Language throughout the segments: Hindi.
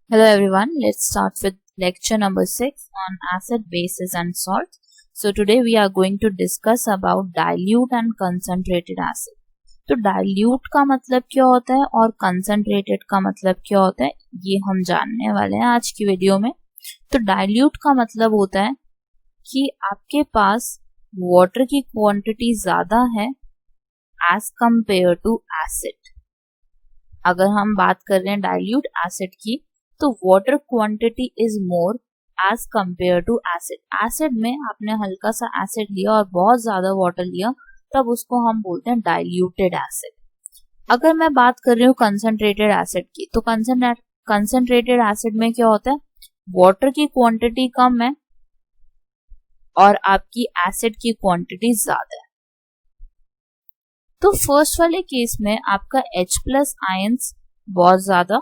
Hello everyone, let's start with lecture number 6 on acid, bases and salts. So today we are going to discuss about dilute and concentrated acid. तो dilute का मतलब क्या होता है और concentrated का मतलब क्या होता है ये हम जानने वाले हैं आज की वीडियो में। तो dilute का मतलब होता है कि आपके पास वाटर की क्वांटिटी ज्यादा है as compared to acid। अगर हम बात कर रहे हैं dilute acid की तो water quantity is more as compare to acid. Acid में आपने हल्का सा एसिड लिया और बहुत ज्यादा वाटर लिया तब उसको हम बोलते हैं डाइल्यूटेड एसिड। अगर मैं बात कर रही हूँ कंसंट्रेटेड एसिड की तो कंसंट्रेटेड एसिड में क्या होता है, वाटर की क्वांटिटी कम है और आपकी एसिड की क्वांटिटी ज्यादा है। तो फर्स्ट वाले केस में आपका H प्लस आयंस बहुत ज्यादा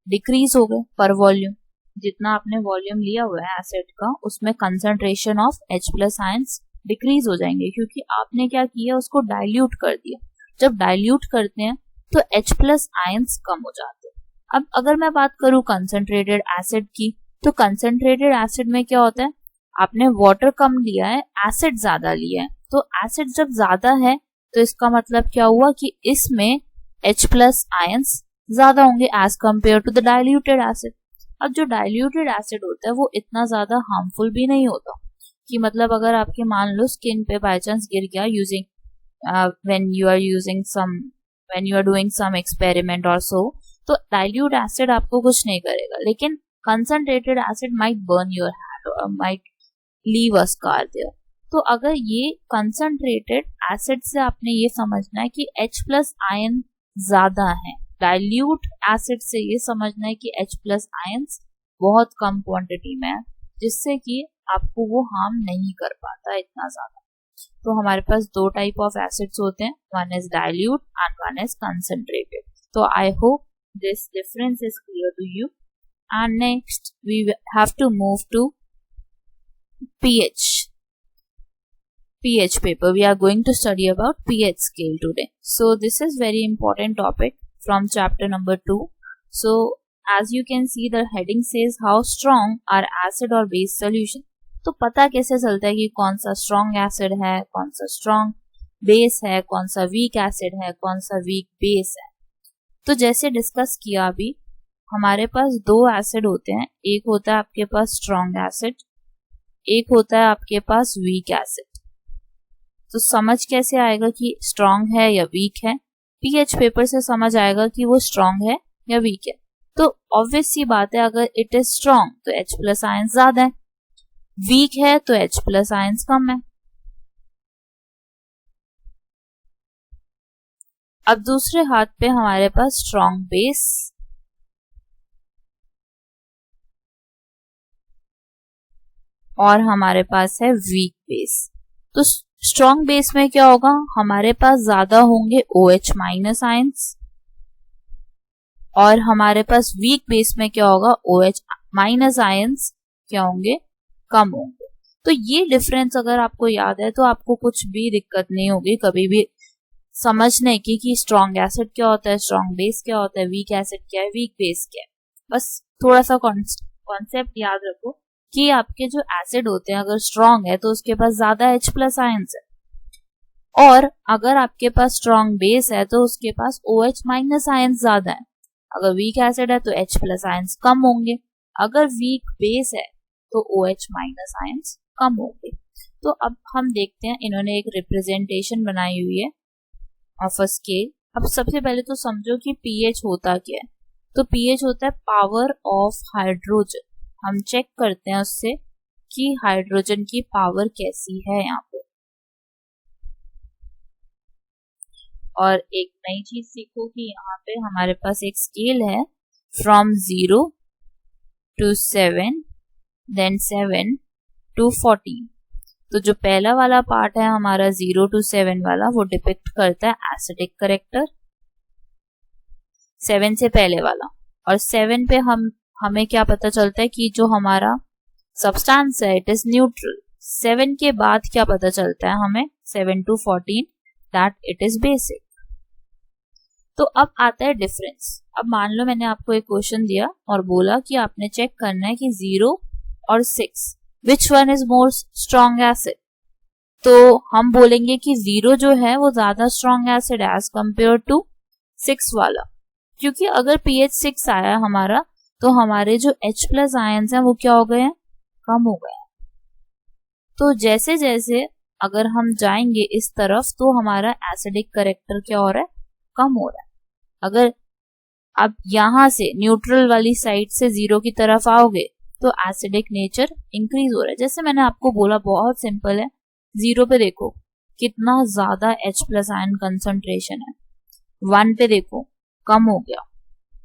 डिक्रीज हो गए पर वॉल्यूम। जितना आपने वॉल्यूम लिया हुआ है एसिड का उसमें concentration of H plus ions decrease हो जाएंगे क्योंकि आपने क्या किया, उसको डाइल्यूट कर दिया। जब डाइल्यूट करते हैं तो H प्लस आयंस कम हो जाते हैं। अब अगर मैं बात करूं कंसंट्रेटेड एसिड की तो कंसंट्रेटेड एसिड में क्या होता है, आपने वाटर कम लिया है, एसिड ज्यादा लिया है। तो एसिड जब ज्यादा है तो इसका मतलब क्या हुआ कि इसमें H प्लस आयंस ज्यादा होंगे as compare to the diluted acid. अब जो डाइल्यूटेड एसिड होता है वो इतना ज्यादा हार्मफुल भी नहीं होता कि मतलब अगर आपके मान लो स्किन पे बाय चांस गिर गया using when you are doing some experiment और सो, तो डाइल्यूट एसिड आपको कुछ नहीं करेगा। लेकिन concentrated acid might burn your hand और might leave a scar there. तो अगर ये कंसंट्रेटेड एसिड से आपने ये समझना है कि H प्लस आयन ज्यादा है, डाइल्यूट एसिड से ये समझना है कि H प्लस आयंस बहुत कम क्वांटिटी में है जिससे कि आपको वो हार्म नहीं कर पाता इतना ज्यादा। तो हमारे पास दो टाइप ऑफ एसिड्स होते हैं, one is dilute and one is concentrated. तो I hope this difference is clear to you. And next we have to move to pH paper. We are going to study about pH scale today. So this is very important topic from chapter number 2. So as you can see the heading says how strong are acid or base solution. तो पता कैसे चलता है कि कौन सा strong acid है, कौन सा strong base है, कौन सा weak acid है, कौन सा weak base है। तो जैसे डिस्कस किया अभी, हमारे पास दो एसिड होते हैं, एक होता है आपके पास strong acid, एक होता है आपके पास weak acid। तो समझ कैसे आएगा कि स्ट्रॉन्ग है या वीक है? पीएच पेपर से समझ आएगा कि वो स्ट्रॉन्ग है या वीक है। तो ऑब्वियस सी बात है, अगर इट इज स्ट्रॉन्ग तो H प्लस आयंस ज्यादा है, वीक है तो H प्लस आयंस कम है। अब दूसरे हाथ पे हमारे पास स्ट्रॉन्ग बेस और हमारे पास है वीक बेस। तो स्ट्रॉन्ग बेस में क्या होगा, हमारे पास ज्यादा होंगे OH माइनस आयंस और हमारे पास वीक बेस में क्या होगा, OH माइनस आयंस क्या होंगे, कम होंगे। तो ये डिफरेंस अगर आपको याद है तो आपको कुछ भी दिक्कत नहीं होगी कभी भी समझने की कि स्ट्रॉन्ग एसिड क्या होता है, स्ट्रॉन्ग बेस क्या होता है, वीक एसिड क्या है, वीक बेस क्या है। बस थोड़ा सा कॉन्सेप्ट याद रखो कि आपके जो एसिड होते हैं अगर स्ट्रॉन्ग है तो उसके पास ज्यादा H प्लस आयंस है और अगर आपके पास स्ट्रॉन्ग बेस है तो उसके पास OH माइनस आयंस ज्यादा है। अगर वीक एसिड है तो H प्लस आयंस कम होंगे, अगर वीक बेस है तो OH माइनस आयंस कम होंगे। तो अब हम देखते हैं, इन्होंने एक रिप्रेजेंटेशन बनाई हुई है ऑफ अ स्केल। अब सबसे पहले तो समझो कि pH होता क्या है। तो pH होता है पावर ऑफ हाइड्रोजन। हम चेक करते हैं उससे कि हाइड्रोजन की पावर कैसी है यहाँ पे। और एक नई चीज सीखो कि यहाँ पे हमारे पास एक स्केल है फ्रॉम 0 to 7 देन 7 to 14। तो जो पहला वाला पार्ट है हमारा 0 to 7 वाला वो डिपिक्ट करता है एसिडिक करेक्टर, 7 से पहले वाला। और 7 पे हमें क्या पता चलता है कि जो हमारा सब्सटेंस है इट इज न्यूट्रल। 7 के बाद क्या पता चलता है हमें, 7 to 14 that it is basic. तो अब आता है डिफरेंस। अब मान लो मैंने आपको एक क्वेश्चन दिया और बोला कि आपने चेक करना है कि 0 और 6 which one is more strong acid. तो हम बोलेंगे कि 0 जो है वो ज्यादा strong acid as compare to 6 वाला, क्योंकि अगर pH 6 आया हमारा तो हमारे जो H प्लस आयंस हैं वो क्या हो गए हैं, कम हो गए। तो जैसे जैसे अगर हम जाएंगे इस तरफ तो हमारा एसिडिक करेक्टर क्या हो रहा है, कम हो रहा है। अगर अब यहां से न्यूट्रल वाली साइड से 0 की तरफ आओगे तो एसिडिक नेचर इंक्रीज हो रहा है। जैसे मैंने आपको बोला बहुत सिंपल है, 0 पे देखो कितना ज्यादा H प्लस आयन कंसंट्रेशन है, 1 पे देखो कम हो गया,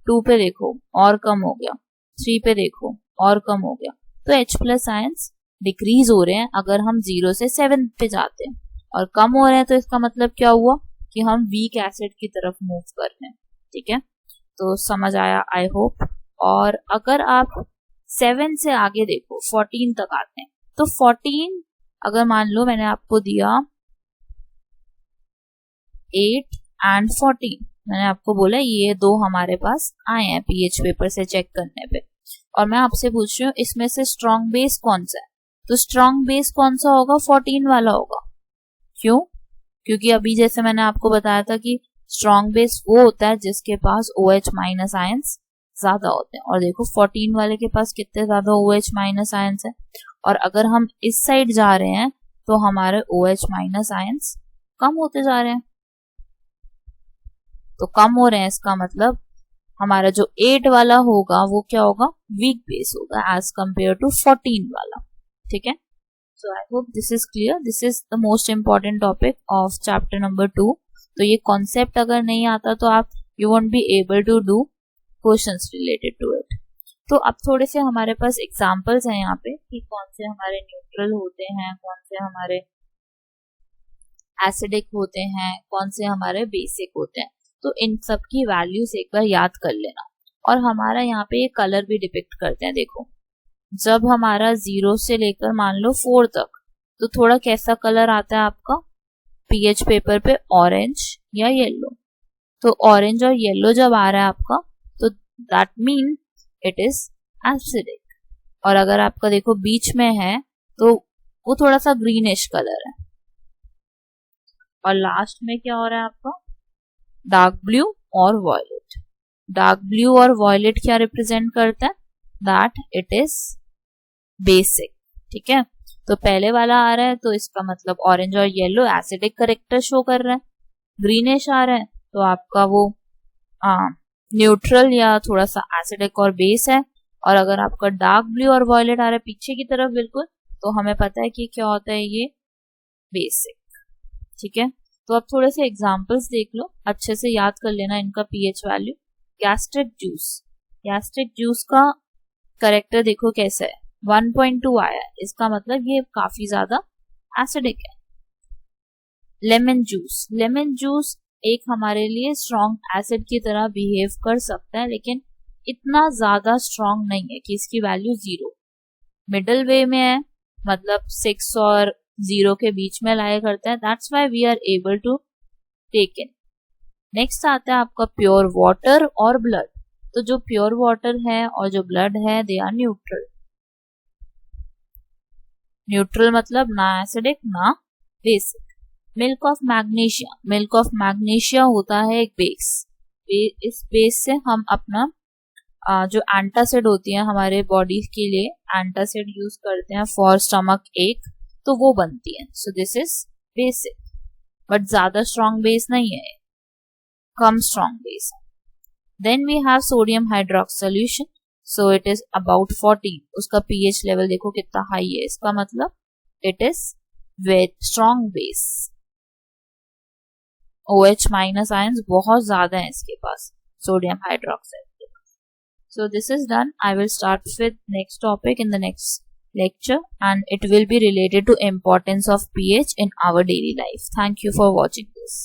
2 पे देखो और कम हो गया, 3 पे देखो और कम हो गया। तो H प्लस आयंस डिक्रीज हो रहे हैं अगर हम 0 से 7 पे जाते हैं, और कम हो रहे हैं तो इसका मतलब क्या हुआ कि हम वीक एसिड की तरफ मूव कर रहे हैं। ठीक है, तो समझ आया आई होप। और अगर आप 7 से आगे देखो 14 तक आते हैं, तो 14 अगर मान लो मैंने आपको दिया 8 एंड 14, मैंने आपको बोला ये दो हमारे पास आए हैं पीएच पेपर से चेक करने पे, और मैं आपसे पूछ रही हूँ इसमें से स्ट्रॉन्ग बेस कौन सा है। तो स्ट्रॉन्ग बेस कौन सा होगा, 14 वाला होगा। क्यों? क्योंकि अभी जैसे मैंने आपको बताया था कि स्ट्रॉन्ग बेस वो होता है जिसके पास OH माइनस आयंस ज्यादा होते हैं, और देखो 14 वाले के पास कितने ज्यादा OH माइनस आयंस है। और अगर हम इस साइड जा रहे हैं तो हमारे OH माइनस आयंस कम होते जा रहे हैं। तो कम हो रहे हैं इसका मतलब हमारा जो 8 वाला होगा वो क्या होगा, वीक बेस होगा एज कंपेयर टू 14 वाला। ठीक है, so I hope this is clear. This is the most important topic of chapter number 2। तो ये कॉन्सेप्ट अगर नहीं आता तो आप you won't be able to do questions related to it. तो अब थोड़े से हमारे पास एग्जांपल्स हैं यहाँ पे कि कौन से हमारे न्यूट्रल होते हैं, कौन से हमारे एसिडिक होते हैं, कौन से हमारे बेसिक होते हैं। तो इन सब की वैल्यूज एक बार याद कर लेना। और हमारा यहाँ पे ये कलर भी डिपिक्ट करते हैं। देखो जब हमारा 0 से लेकर मान लो 4 तक, तो थोड़ा कैसा कलर आता है आपका पीएच पेपर पे, ऑरेंज या येलो। तो ऑरेंज और येलो जब आ रहा है आपका तो that mean it is acidic. और अगर आपका देखो बीच में है तो वो थोड़ा सा ग्रीनिश कलर है। और लास्ट में क्या हो रहा है आपका, डार्क ब्लू और वॉयलेट। डार्क ब्लू और वॉयलेट क्या रिप्रेजेंट करता है, दैट इट इज बेसिक। ठीक है, तो पहले वाला आ रहा है तो इसका मतलब ऑरेंज और येलो एसिडिक करेक्टर शो कर रहा है। ग्रीनिश आ रहा है तो आपका वो न्यूट्रल या थोड़ा सा एसिडिक और बेस है। और अगर आपका डार्क ब्लू और वॉयलेट आ रहा है पीछे की तरफ बिल्कुल, तो हमें पता है कि क्या होता है, ये बेसिक। ठीक है, तो अब थोड़े से एग्जांपल्स देख लो, अच्छे से याद कर लेना इनका pH value. Gastric juice, gastric juice का करेक्टर देखो कैसा है, 1.2 आया है, इसका मतलब ये काफी ज्यादा एसिडिक है। लेमन जूस, लेमन जूस एक हमारे लिए स्ट्रॉन्ग एसिड की तरह बिहेव कर सकता है, लेकिन इतना ज्यादा स्ट्रॉन्ग नहीं है कि इसकी वैल्यू 0, मिडल वे में है, मतलब 6 और 0 के बीच में लाया करता है। That's why we are able to take in. Next आता है आपका प्योर वाटर और ब्लड। तो जो प्योर वाटर है और जो ब्लड है दे आर न्यूट्रल। न्यूट्रल मतलब ना एसिडिक ना basic. Milk of magnesia, milk of magnesia होता है एक बेस। इस बेस से हम अपना जो एंटासिड होती है हमारे बॉडी के लिए, एंटासिड यूज करते हैं फॉर स्टमक एक, तो वो बनती है। So this is basic, but ज्यादा स्ट्रॉन्ग बेस नहीं है, कम strong base. Then we have sodium hydroxide solution, so it is about 14। उसका पीएच लेवल देखो कितना हाई है, इसका मतलब it is very strong base. OH minus ions बहुत ज्यादा है इसके पास सोडियम हाइड्रोक्साइड के पास। So this is done. I will start with next topic in the next lecture, and it will be related to importance of pH in our daily life. Thank you for watching this.